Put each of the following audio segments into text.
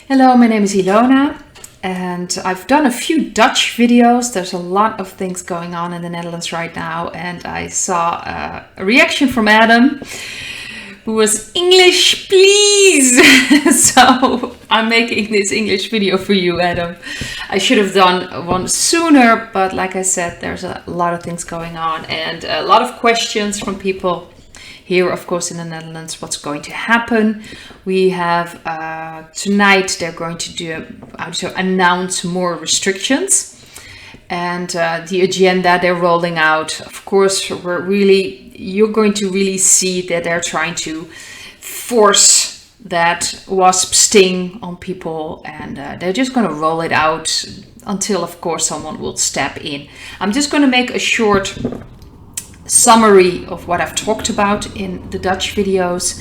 Hello, my name is Ilona, and I've done a few Dutch videos. There's a lot of things going on in the Netherlands right now, and I saw a reaction from Adam who was English, please. So I'm making this English video for you, Adam. I should have done one sooner, but like I said, there's a lot of things going on and a lot of questions from people here, of course, in the Netherlands, what's going to happen. We have tonight, they're going to announce more restrictions, and the agenda they're rolling out. Of course, you're going to really see that they're trying to force that wasp sting on people, and they're just going to roll it out until, of course, someone will step in. I'm just going to make a short summary of what I've talked about in the Dutch videos.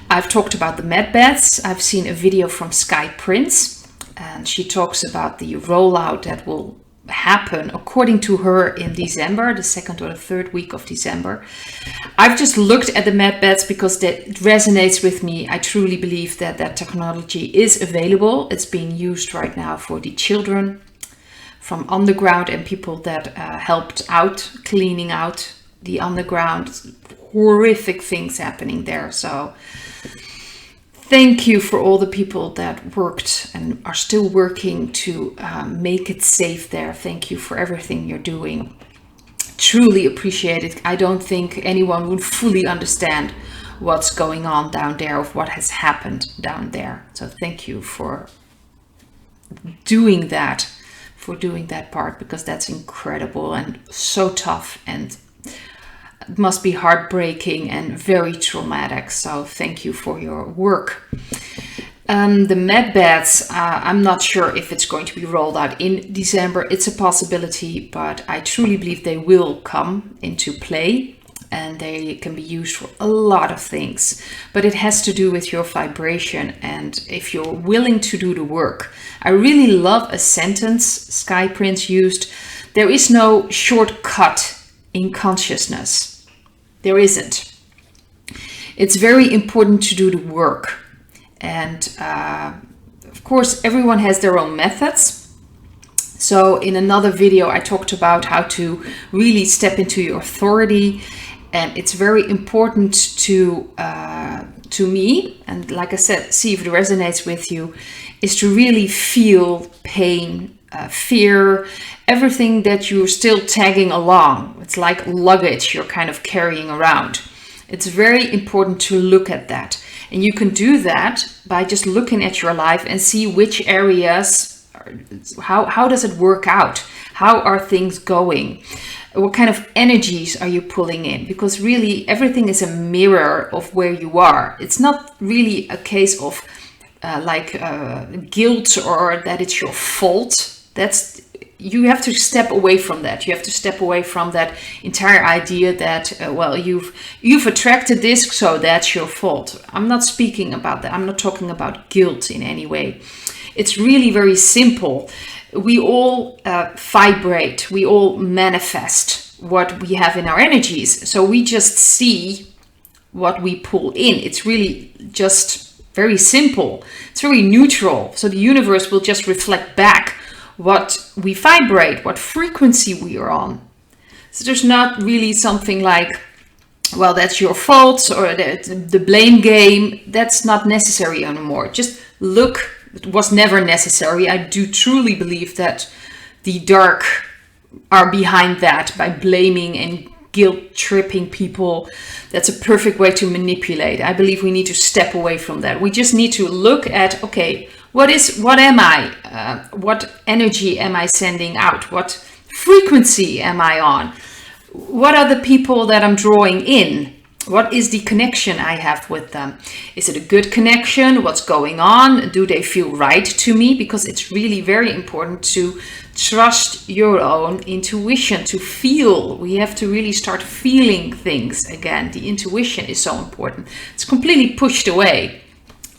I've talked about the med beds. I've seen a video from Sky Prince, and she talks about the rollout that will happen according to her in December, the 2nd or the 3rd week of December. I've just looked at the med beds because that resonates with me. I truly believe that that technology is available. It's being used right now for the children from underground and people that helped out cleaning out the underground. Horrific things happening there. So thank you for all the people that worked and are still working to make it safe there. Thank you for everything you're doing. Truly appreciate it. I don't think anyone would fully understand what's going on down there, of what has happened down there. So thank you for doing that, part, because that's incredible and so tough, and it must be heartbreaking and very traumatic. So thank you for your work. The med beds, I'm not sure if it's going to be rolled out in December. It's a possibility, but I truly believe they will come into play, and they can be used for a lot of things. But it has to do with your vibration and if you're willing to do the work. I really love a sentence Sky Prince used. There is no shortcut in consciousness. There isn't. It's very important to do the work. And of course, everyone has their own methods. So in another video, I talked about how to really step into your authority. And it's very important to me, and like I said, see if it resonates with you, is to really feel pain, fear, everything that you're still tagging along. It's like luggage you're kind of carrying around. It's very important to look at that. And you can do that by just looking at your life and see which areas, how does it work out? How are things going? What kind of energies are you pulling in? Because really everything is a mirror of where you are. It's not really a case of guilt or that it's your fault. You have to step away from that. You have to step away from that entire idea that you've attracted this, so that's your fault. I'm not speaking about that. I'm not talking about guilt in any way. It's really very simple. We all vibrate. We all manifest what we have in our energies. So we just see what we pull in. It's really just very simple. It's very neutral. So the universe will just reflect back what we vibrate, what frequency we are on. So there's not really something like, well, that's your fault, or the blame game. That's not necessary anymore. Just look. It was never necessary. I do truly believe that the dark are behind that by blaming and guilt tripping people. That's a perfect way to manipulate. I believe we need to step away from that. We just need to look at, okay, what am I? What energy am I sending out? What frequency am I on? What are the people that I'm drawing in? What is the connection I have with them? Is it a good connection? What's going on? Do they feel right to me? Because it's really very important to trust your own intuition, to feel. We have to really start feeling things again. The intuition is so important. It's completely pushed away.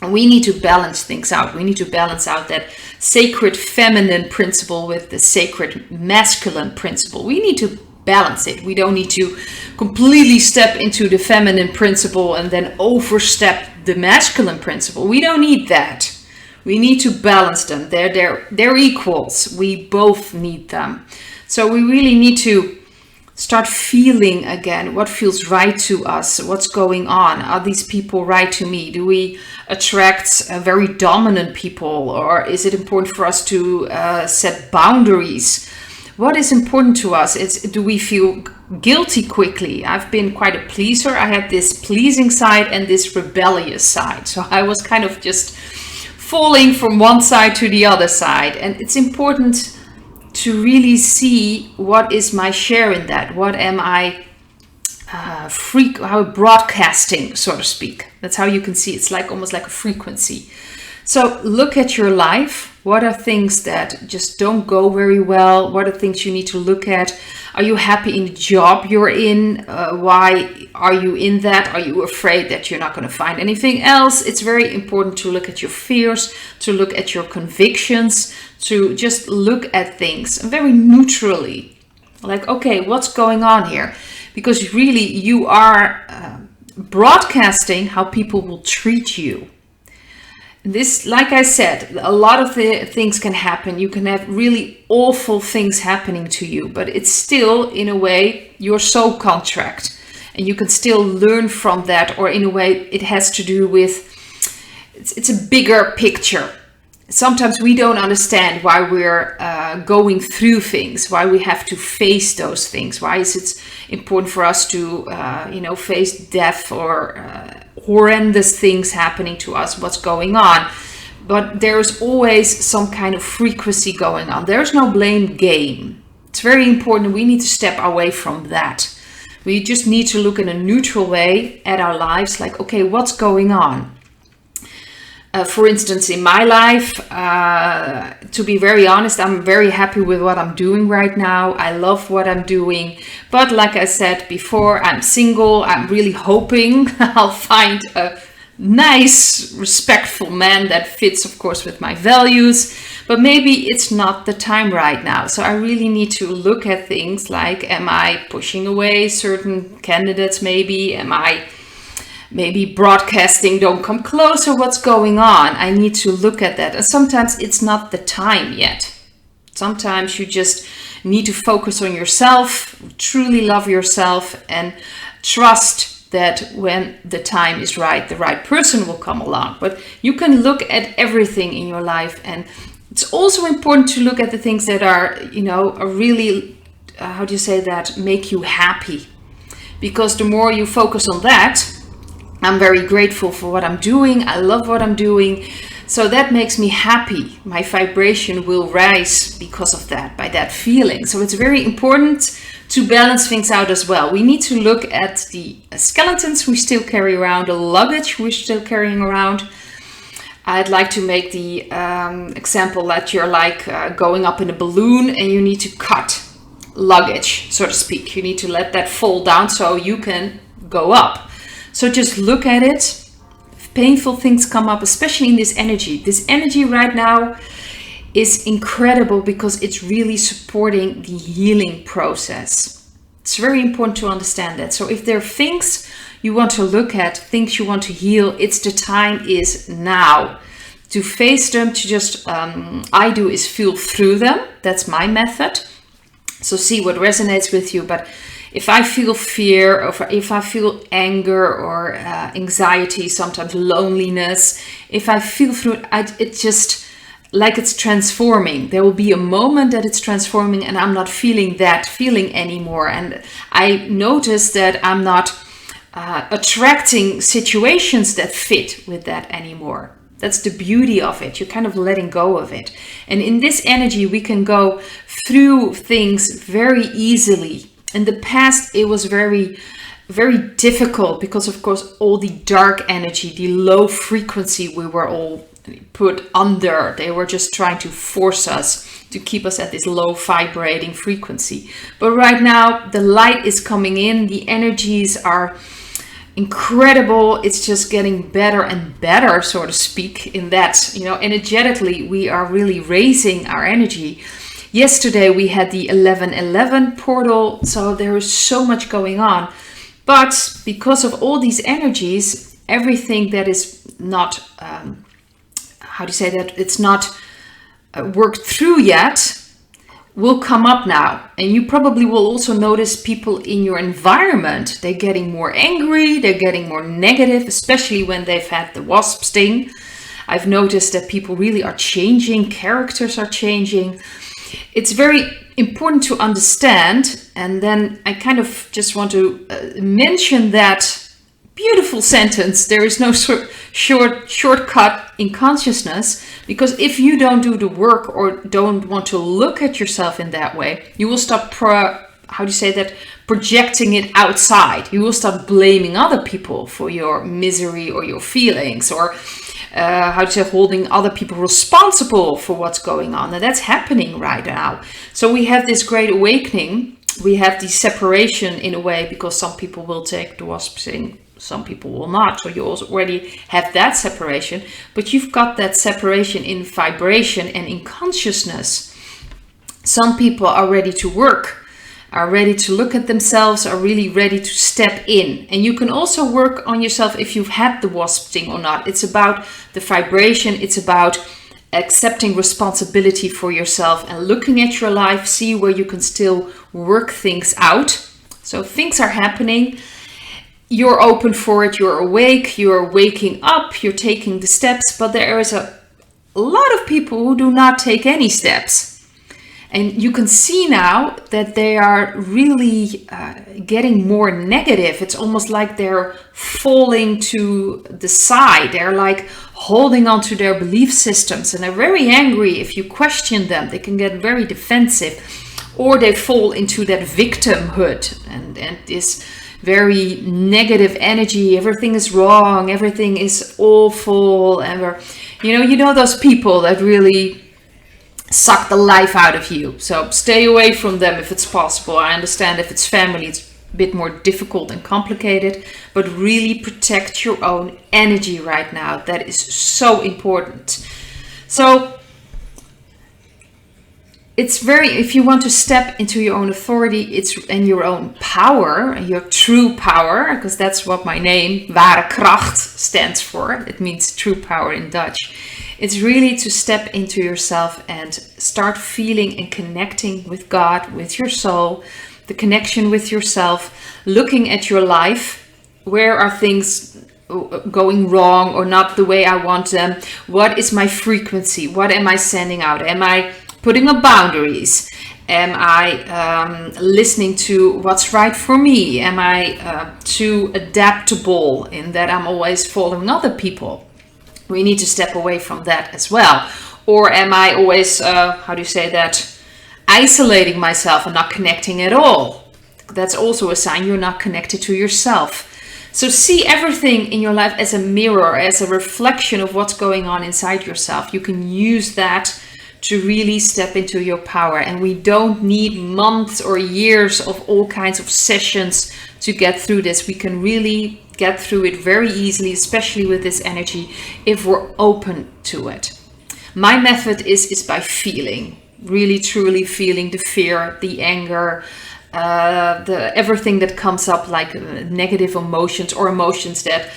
And we need to balance things out. We need to balance out that sacred feminine principle with the sacred masculine principle. We need to balance it. We don't need to completely step into the feminine principle and then overstep the masculine principle. We don't need that. We need to balance them. They're equals. We both need them. So we really need to start feeling again what feels right to us. What's going on? Are these people right to me? Do we attract very dominant people, or is it important for us to set boundaries? What is important to us? Do we feel guilty quickly? I've been quite a pleaser. I had this pleasing side and this rebellious side. So I was kind of just falling from one side to the other side. And it's important to really see what is my share in that. What am I broadcasting, so to speak. That's how you can see. It's like almost like a frequency. So look at your life. What are things that just don't go very well? What are things you need to look at? Are you happy in the job you're in? Why are you in that? Are you afraid that you're not going to find anything else? It's very important to look at your fears, to look at your convictions, to just look at things very neutrally. Like, okay, what's going on here? Because really you are broadcasting how people will treat you. This, like I said, a lot of the things can happen. You can have really awful things happening to you, but it's still, in a way, your soul contract. And you can still learn from that, or in a way, it has to do with, it's a bigger picture. Sometimes we don't understand why we're going through things, why we have to face those things. Why is it important for us to, face death or horrendous things happening to us? What's going on? But there's always some kind of frequency going on. There's no blame game. It's very important. We need to step away from that. We just need to look in a neutral way at our lives. Like, okay, what's going on? For instance, in my life, to be very honest, I'm very happy with what I'm doing right now. I love what I'm doing. But like I said before, I'm single. I'm really hoping I'll find a nice, respectful man that fits, of course, with my values. But maybe it's not the time right now. So I really need to look at things like, am I pushing away certain candidates maybe? Am I maybe broadcasting, don't come closer, what's going on? I need to look at that. And sometimes it's not the time yet. Sometimes you just need to focus on yourself, truly love yourself, and trust that when the time is right, the right person will come along. But you can look at everything in your life, and it's also important to look at the things that are, are really, make you happy. Because the more you focus on that, I'm very grateful for what I'm doing. I love what I'm doing. So that makes me happy. My vibration will rise because of that, by that feeling. So it's very important to balance things out as well. We need to look at the skeletons we still carry around, the luggage we're still carrying around. I'd like to make the example that you're like going up in a balloon and you need to cut luggage, so to speak. You need to let that fall down so you can go up. So just look at it. If painful things come up, especially in this energy. This energy right now is incredible because it's really supporting the healing process. It's very important to understand that. So if there are things you want to look at, things you want to heal, it's the time is now. To face them, to just, I do is feel through them. That's my method. So see what resonates with you. But if I feel fear, or if I feel anger or anxiety, sometimes loneliness, if I feel through it, it's just like it's transforming. There will be a moment that it's transforming and I'm not feeling that feeling anymore. And I notice that I'm not attracting situations that fit with that anymore. That's the beauty of it. You're kind of letting go of it. And in this energy, we can go through things very easily. In the past, it was very, very difficult because, of course, all the dark energy, the low frequency we were all put under. They were just trying to force us to keep us at this low vibrating frequency. But right now, the light is coming in. The energies are incredible. It's just getting better and better, so to speak, in that, energetically, we are really raising our energy. Yesterday we had the 1111 portal, so there is so much going on. But because of all these energies, everything that is not, how do you say that, it's not worked through yet, will come up now. And you probably will also notice people in your environment, they're getting more angry, they're getting more negative, especially when they've had the wasp sting. I've noticed that people really are changing, characters are changing. It's very important to understand, and then I kind of just want to mention that beautiful sentence, there is no shortcut in consciousness, because if you don't do the work or don't want to look at yourself in that way, you will stop projecting it outside. You will start blaming other people for your misery or your feelings, or holding other people responsible for what's going on. And that's happening right now. So we have this great awakening. We have the separation in a way, because some people will take the wasp sting, some people will not. So you also already have that separation, but you've got that separation in vibration and in consciousness. Some people are ready to work, are ready to look at themselves, are really ready to step in. And you can also work on yourself if you've had the wasp sting or not. It's about the vibration. It's about accepting responsibility for yourself and looking at your life, see where you can still work things out. So things are happening. You're open for it. You're awake. You're waking up. You're taking the steps. But there is a lot of people who do not take any steps. And you can see now that they are really getting more negative. It's almost like they're falling to the side. They're like holding on to their belief systems, and they're very angry if you question them. They can get very defensive, or they fall into that victimhood and this very negative energy. Everything is wrong. Everything is awful. And you know those people that really suck the life out of you. So stay away from them if it's possible. I understand if it's family, it's a bit more difficult and complicated, but really protect your own energy right now. That is so important. So it's if you want to step into your own authority, and your own power, your true power, because that's what my name, Ware Kracht, stands for. It means true power in Dutch. It's really to step into yourself and start feeling and connecting with God, with your soul, the connection with yourself, looking at your life. Where are things going wrong or not the way I want them? What is my frequency? What am I sending out? Am I putting up boundaries? Am I listening to what's right for me? Am I too adaptable in that I'm always following other people? We need to step away from that as well. Or am I always, isolating myself and not connecting at all? That's also a sign you're not connected to yourself. So see everything in your life as a mirror, as a reflection of what's going on inside yourself. You can use that to really step into your power. And we don't need months or years of all kinds of sessions to get through this. We can really get through it very easily, especially with this energy, if we're open to it. My method is by feeling, really truly feeling the fear, the anger, everything that comes up, like negative emotions or emotions that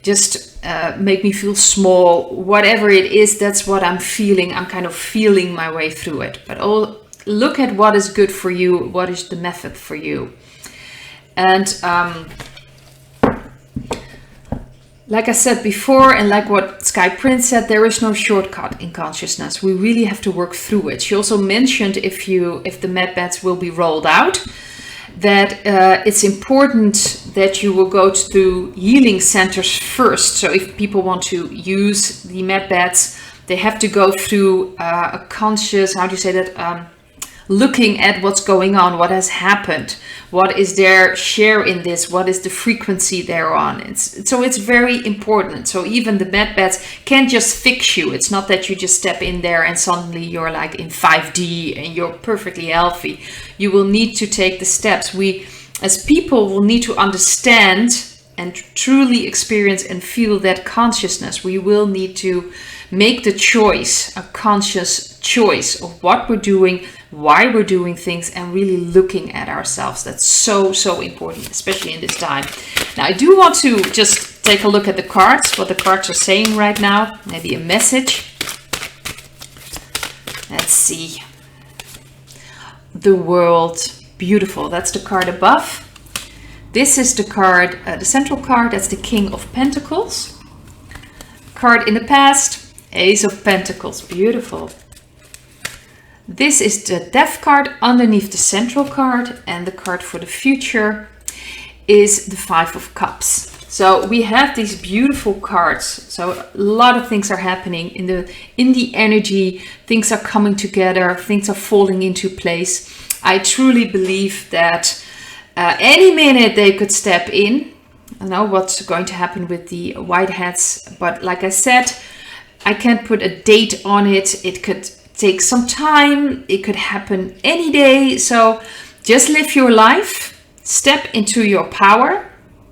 just make me feel small. Whatever it is, that's what I'm feeling. I'm kind of feeling my way through it. But look at what is good for you. What is the method for you? And like I said before, and like what Sky Prince said, there is no shortcut in consciousness. We really have to work through it. She also mentioned if the med beds will be rolled out, that it's important that you will go to healing centers first. So if people want to use the med beds, they have to go through a conscious, looking at what's going on, what has happened, what is their share in this, what is the frequency they're on. So it's very important. So even the med beds can't just fix you. It's not that you just step in there and suddenly you're like in 5D and you're perfectly healthy. You will need to take the steps. We as people will need to understand and truly experience and feel that consciousness. We will need to make the choice, a conscious choice of what we're doing, why we're doing things, and really looking at ourselves. That's so, so important, especially in this time. Now, I do want to just take a look at the cards, what the cards are saying right now, maybe a message. Let's see. The World. Beautiful. That's the card above. This is the card, the central card. That's the King of Pentacles. Card in the past, Ace of Pentacles. Beautiful. This is the Death card underneath the central card, and the card for the future is the Five of Cups. So we have these beautiful cards. So a lot of things are happening in the energy. Things are coming together. Things are falling into place. I truly believe that any minute they could step in. I don't know what's going to happen with the Whiteheads, but like I said, I can't put a date on it. It could take some time. It could happen any day. So just live your life. Step into your power.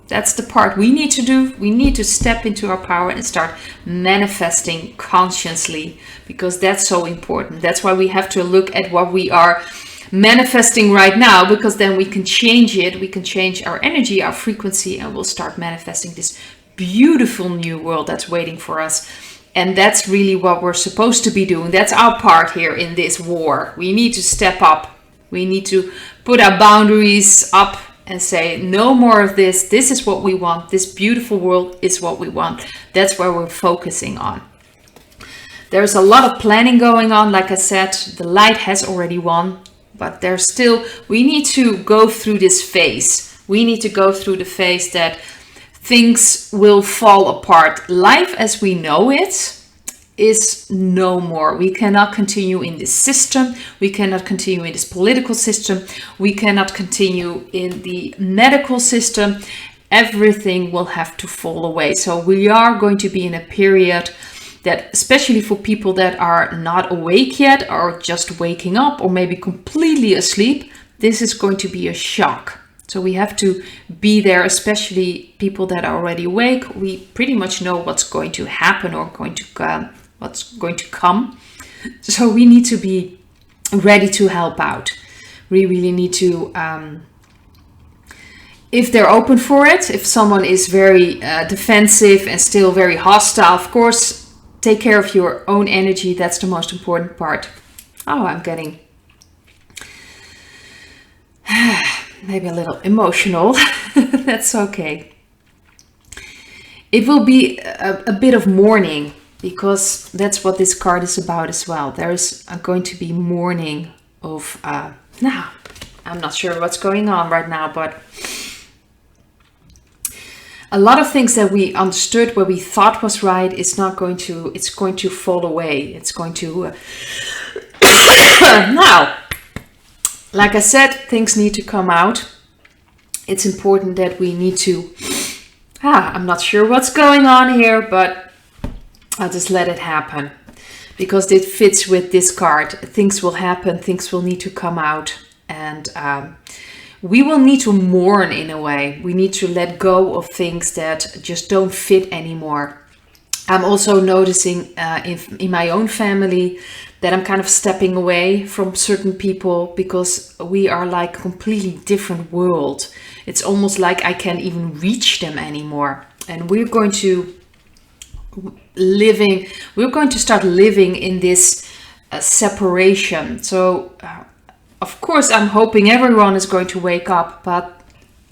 That's the part we need to do. We need to step into our power and start manifesting consciously, because that's so important. That's why we have to look at what we are manifesting right now, because then we can change it. We can change our energy, our frequency, and we'll start manifesting this beautiful new world that's waiting for us. And that's really what we're supposed to be doing. That's our part here in this war. We need to step up. We need to put our boundaries up and say, no more of this. This is what we want. This beautiful world is what we want. That's where we're focusing on. There's a lot of planning going on. Like I said, the light has already won, but there's still, we need to go through this phase. We need to go through the phase that things will fall apart. Life as we know it is no more. We cannot continue in this system. We cannot continue in this political system. We cannot continue in the medical system. Everything will have to fall away. So we are going to be in a period that, especially for people that are not awake yet, or just waking up, or maybe completely asleep, this is going to be a shock. So we have to be there, especially people that are already awake. We pretty much know what's going to happen or what's going to come. So we need to be ready to help out. We really need to, if they're open for it, if someone is very defensive and still very hostile, of course, take care of your own energy. That's the most important part. Oh, I'm getting maybe a little emotional. That's okay. It will be a bit of mourning, because that's what this card is about as well. There's going to be mourning of, now, I'm not sure what's going on right now, but a lot of things that we understood, what we thought was right, it's going to fall away. It's going to, now, like I said, things need to come out. It's important that we need to, I'm not sure what's going on here, but I'll just let it happen, because it fits with this card. Things will happen, things will need to come out, and we will need to mourn in a way. We need to let go of things that just don't fit anymore. I'm also noticing in my own family that I'm kind of stepping away from certain people, because we are like a completely different world. It's almost like I can't even reach them anymore. And we're going to start living in this separation. So of course I'm hoping everyone is going to wake up, but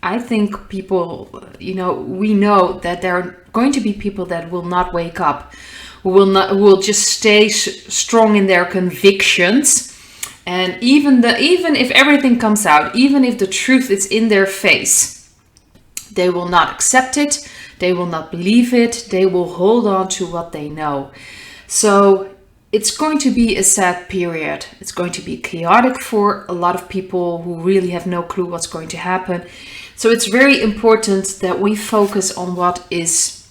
I think people, we know that there are going to be people that will not wake up, who will just stay strong in their convictions. And even if everything comes out, even if the truth is in their face, they will not accept it. They will not believe it. They will hold on to what they know. So it's going to be a sad period. It's going to be chaotic for a lot of people who really have no clue what's going to happen. So it's very important that we focus on what is,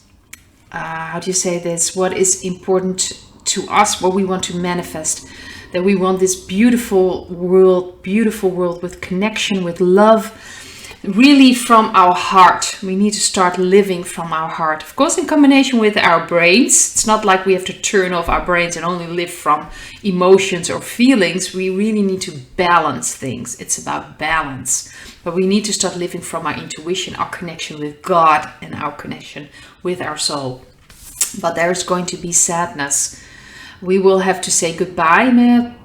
what is important to us, what we want to manifest. That we want this beautiful world with connection, with love, really from our heart. We need to start living from our heart. Of course, in combination with our brains. It's not like we have to turn off our brains and only live from emotions or feelings. We really need to balance things. It's about balance. But we need to start living from our intuition, our connection with God, and our connection with our soul. But there's going to be sadness. We will have to say goodbye,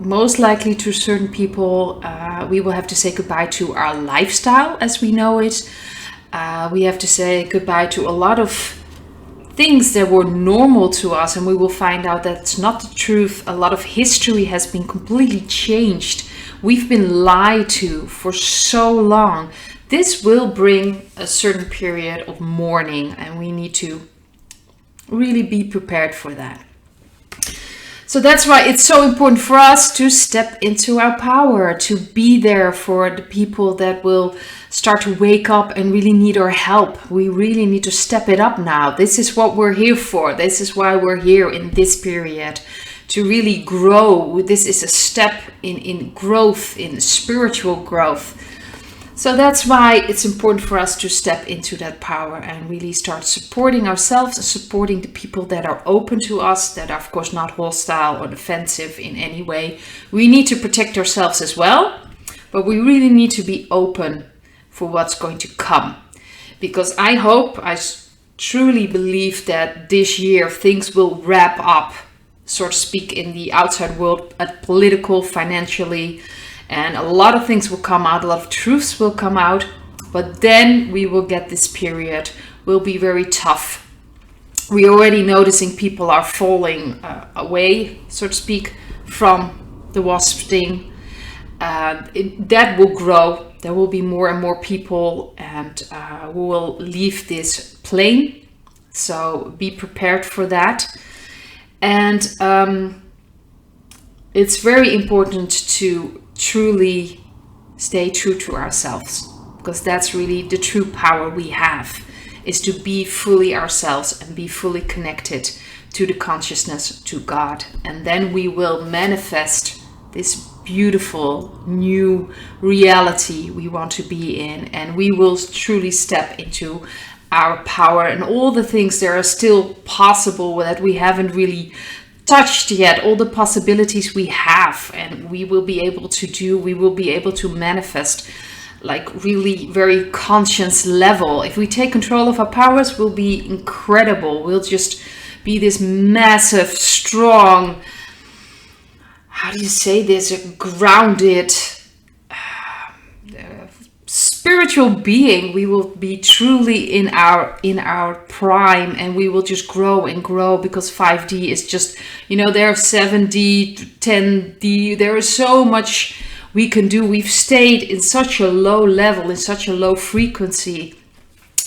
most likely, to certain people. We will have to say goodbye to our lifestyle as we know it. We have to say goodbye to a lot of things that were normal to us, and we will find out that's not the truth. A lot of history has been completely changed. We've been lied to for so long. This will bring a certain period of mourning, and we need to really be prepared for that. So that's why it's so important for us to step into our power, to be there for the people that will start to wake up and really need our help. We really need to step it up now. This is what we're here for. This is why we're here in this period, to really grow. This is a step in growth, in spiritual growth. So that's why it's important for us to step into that power and really start supporting ourselves and supporting the people that are open to us, that are of course not hostile or defensive in any way. We need to protect ourselves as well, but we really need to be open for what's going to come. Because I truly believe that this year things will wrap up, so to speak, in the outside world, political, financially, and a lot of things will come out, a lot of truths will come out, but then we will get this period, will be very tough. We're already noticing people are falling away, so to speak, from the WASP sting. That will grow. There will be more and more people, and who will leave this plane. So be prepared for that. And it's very important to truly stay true to ourselves, because that's really the true power we have, is to be fully ourselves and be fully connected to the consciousness, to God. And then we will manifest this beautiful new reality we want to be in, and we will truly step into our power and all the things that are still possible that we haven't really touched yet, all the possibilities we have, and we will be able to do, we will be able to manifest like really very conscious level. If we take control of our powers, we'll be incredible. We'll just be this massive, strong, how do you say this, a grounded spiritual being. We will be truly in our prime, and we will just grow and grow, because 5D is just, there are 7D, 10D, there is so much we can do. We've stayed in such a low level, in such a low frequency,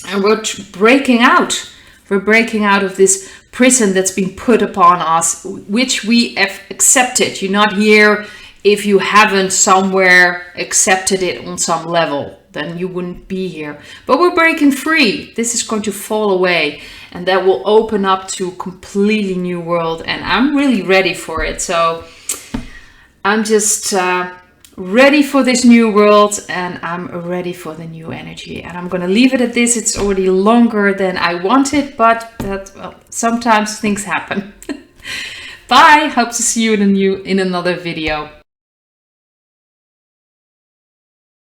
and we're breaking out. We're breaking out of this prison that's been put upon us, which we have accepted. You're not here if you haven't somewhere accepted it on some level. Then you wouldn't be here. But we're breaking free. This is going to fall away, and that will open up to a completely new world, and I'm really ready for it. So I'm just ready for this new world, and I'm ready for the new energy, and I'm gonna leave it at this. It's already longer than I wanted, but sometimes things happen. Bye. Hope to see you in another video.